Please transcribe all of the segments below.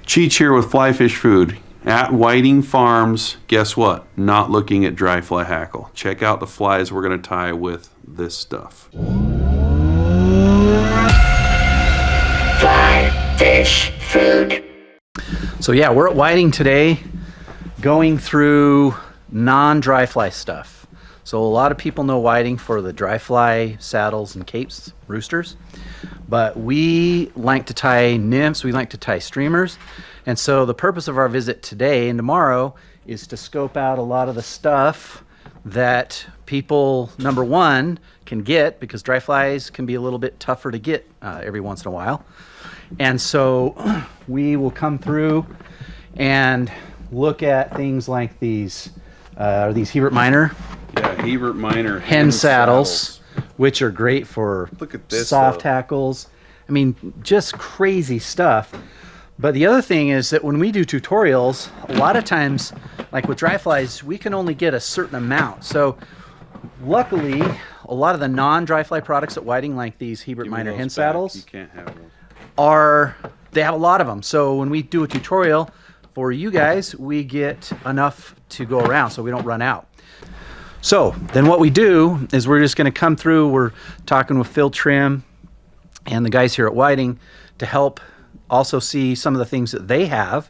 Cheech here with Fly Fish Food. At Whiting Farms, guess what? Not looking at dry fly hackle. Check out the flies we're going to tie with this stuff. Fly Fish Food. So yeah, we're at Whiting today going through non-dry fly stuff. So a lot of people know Whiting for the dry fly saddles and capes, roosters. But we like to tie nymphs, we like to tie streamers. And so the purpose of our visit today and tomorrow is to scope out a lot of the stuff that people, number one, can get, because dry flies can be a little bit tougher to get every once in a while. And so we will come through and look at things like these. Are these Hebert Minor? Yeah, Hebert Minor Hen Saddles, which are great for Look at this, soft though. hackles. I mean, just crazy stuff. But the other thing is that when we do tutorials, a lot of times, like with dry flies, we can only get a certain amount. So luckily, a lot of the non-dry fly products at Whiting, like these Hebert Minor Hen Saddles, You can't have one. they have a lot of them. So when we do a tutorial for you guys, we get enough to go around so we don't run out. So then what we do is we're just going to come through. We're talking with Phil Trim and the guys here at Whiting to help also see some of the things that they have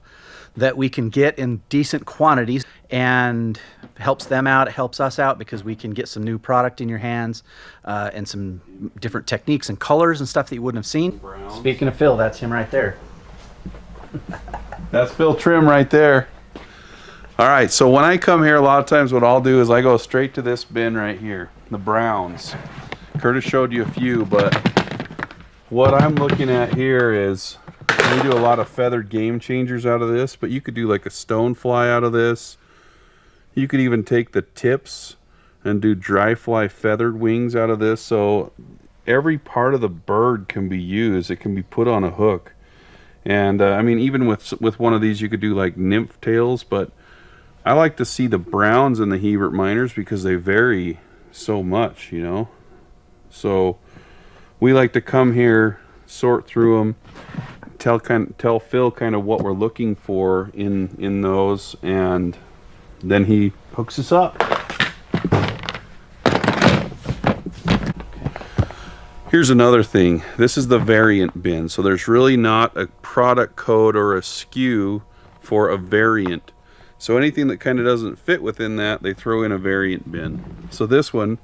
that we can get in decent quantities, and helps them out, it helps us out, because we can get some new product in your hands and some different techniques and colors and stuff that you wouldn't have seen. Browns. Speaking of Phil, that's him right there. That's Phil Trim right there. All right, so when I come here, a lot of times what I'll do is I go straight to this bin right here, the browns. Curtis showed you a few, but what I'm looking at here is we do a lot of feathered game changers out of this, but you could do like a stone fly out of this. You could even take the tips and do dry fly feathered wings out of this. So every part of the bird can be used. It can be put on a hook. And I mean, even with one of these, you could do like nymph tails, but I like to see the browns and the Hebert Minors because they vary so much, you know. So we like to come here, sort through them, tell Phil kind of what we're looking for in those, and then he hooks us up. Here's another thing. This is the variant bin. So there's really not a product code or a SKU for a variant. So anything that kind of doesn't fit within that, they throw in a variant bin. So this one,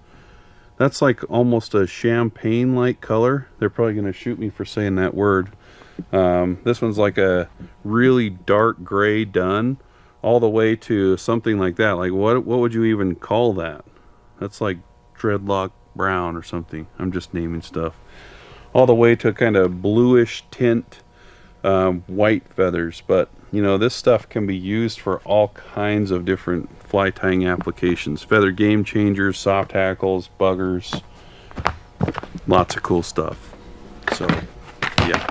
that's like almost a champagne-like color. They're probably going to shoot me for saying that word. This one's like a really dark gray dun, all the way to something like that. Like what would you even call that? That's like dreadlock brown or something. I'm just naming stuff. All the way to kind of bluish tint, white feathers. But you know, this stuff can be used for all kinds of different fly tying applications. Feather game changers, soft hackles, buggers, lots of cool stuff. So yeah.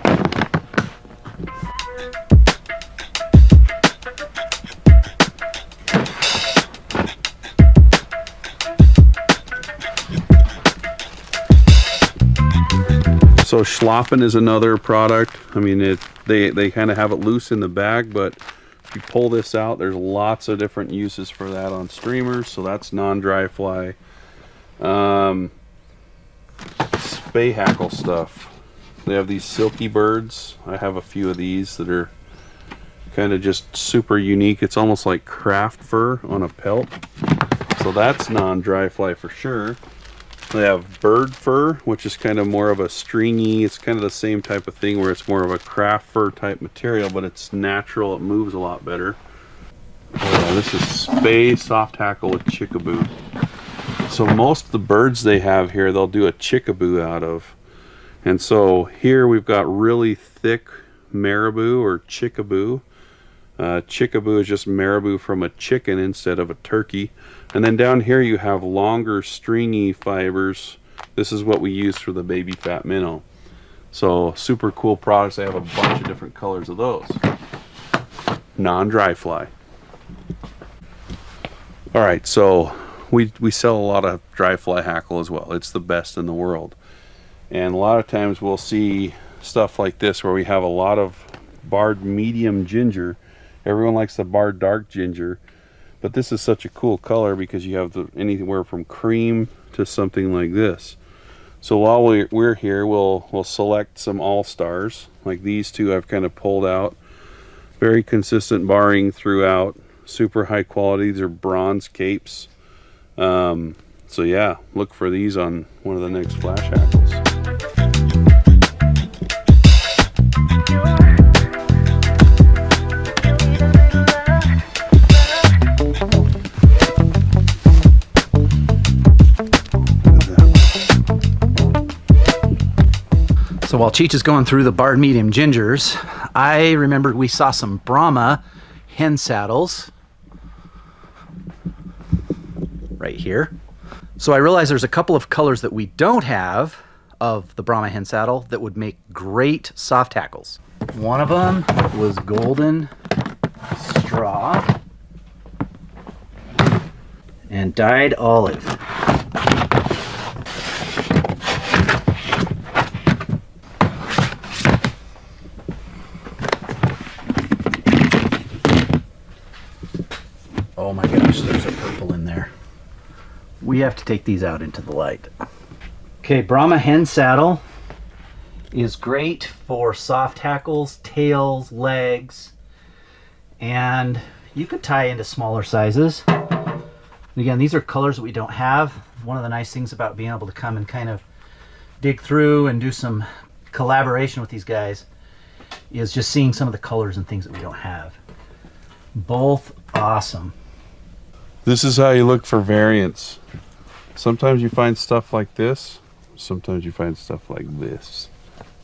So Schlappen is another product. I mean, they kind of have it loose in the bag, but if you pull this out, there's lots of different uses for that on streamers. So that's non-dry fly. Spay hackle stuff. They have these silky birds. I have a few of these that are kind of just super unique. It's almost like craft fur on a pelt. So that's non-dry fly for sure. They have bird fur, which is kind of more of a stringy, it's kind of the same type of thing where it's more of a craft fur type material, but it's natural, it moves a lot better. Oh, this is spay soft hackle with chickaboo. So most of the birds they have here, they'll do a chickaboo out of. And so here we've got really thick marabou or chickaboo. Chickaboo is just marabou from a chicken instead of a turkey. And then down here you have longer stringy fibers. This is what we use for the baby fat minnow. So super cool products. They have a bunch of different colors of those. Non-dry fly. All right, so we sell a lot of dry fly hackle as well. It's the best in the world. And a lot of times we'll see stuff like this where we have a lot of barred medium ginger. Everyone likes the barred dark ginger, but this is such a cool color because you have anywhere from cream to something like this. So while we're here, we'll select some all-stars. Like these two I've kind of pulled out. Very consistent barring throughout. Super high quality. These are bronze capes. So yeah, look for these on one of the next flash hackles. So while Cheech is going through the barred medium gingers, I remembered we saw some Brahma Hen Saddles right here. So I realized there's a couple of colors that we don't have of the Brahma Hen Saddle that would make great soft hackles. One of them was golden straw and dyed olive. Oh my gosh, there's a purple in there. We have to take these out into the light. Okay, Brahma Hen Saddle is great for soft hackles, tails, legs, and you could tie into smaller sizes. And again, these are colors that we don't have. One of the nice things about being able to come and kind of dig through and do some collaboration with these guys is just seeing some of the colors and things that we don't have. Both awesome. This is how you look for variants. Sometimes you find stuff like this. Sometimes you find stuff like this.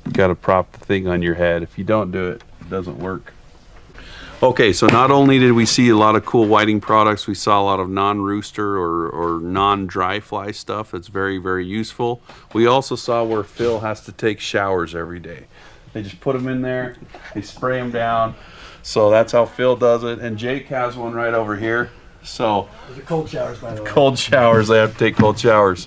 You gotta prop the thing on your head. If you don't do it, it doesn't work. Okay, so not only did we see a lot of cool whiting products, we saw a lot of non-rooster or non-dry fly stuff that's very, very useful. We also saw where Phil has to take showers every day. They just put them in there, they spray them down. So that's how Phil does it. And Jake has one right over here. So Those are cold showers, by the way. cold showers, they have to take cold showers.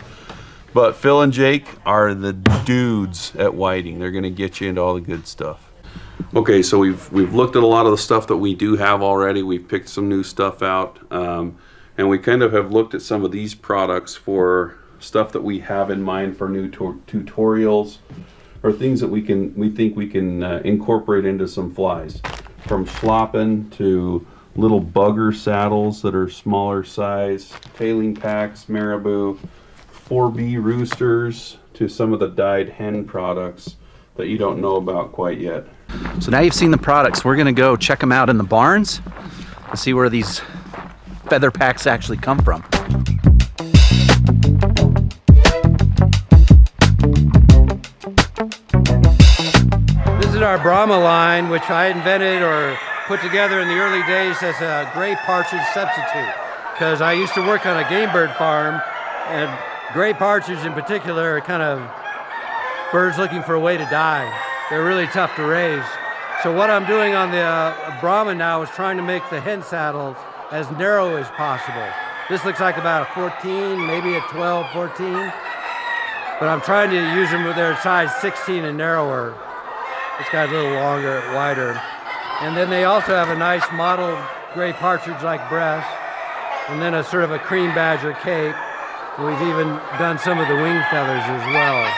But Phil and Jake are the dudes at whiting. They're gonna get you into all the good stuff. Okay, so we've looked at a lot of the stuff that we do have already. We've picked some new stuff out, and we kind of have looked at some of these products for stuff that we have in mind for new tutorials or things that we think we can incorporate into some flies, from flopping to little bugger saddles that are smaller size, tailing packs, marabou, 4B roosters, to some of the dyed hen products that you don't know about quite yet. So now you've seen the products. We're gonna go check them out in the barns and see where these feather packs actually come from. This is our Brahma line, which I invented or put together in the early days as a gray partridge substitute, because I used to work on a game bird farm, and gray partridge in particular are kind of birds looking for a way to die. They're really tough to raise. So what I'm doing on the Brahma now is trying to make the hen saddles as narrow as possible. This looks like about a 14, maybe a 12, 14, but I'm trying to use them with their size 16 and narrower. This guy's a little longer, wider. And then they also have a nice mottled gray partridge-like breast, and then a sort of a cream badger cape. And we've even done some of the wing feathers as well.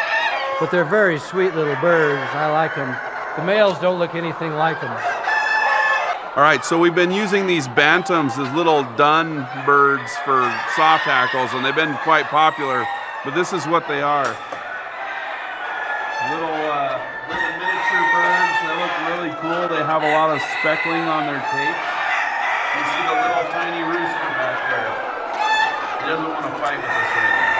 But they're very sweet little birds. I like them. The males don't look anything like them. All right, so we've been using these bantams as little dun birds for soft hackles, and they've been quite popular, but this is what they are. Little miniature birds. They look really cool. They have a lot of speckling on their tape. You see the little tiny rooster back there. He doesn't want to fight with us right now.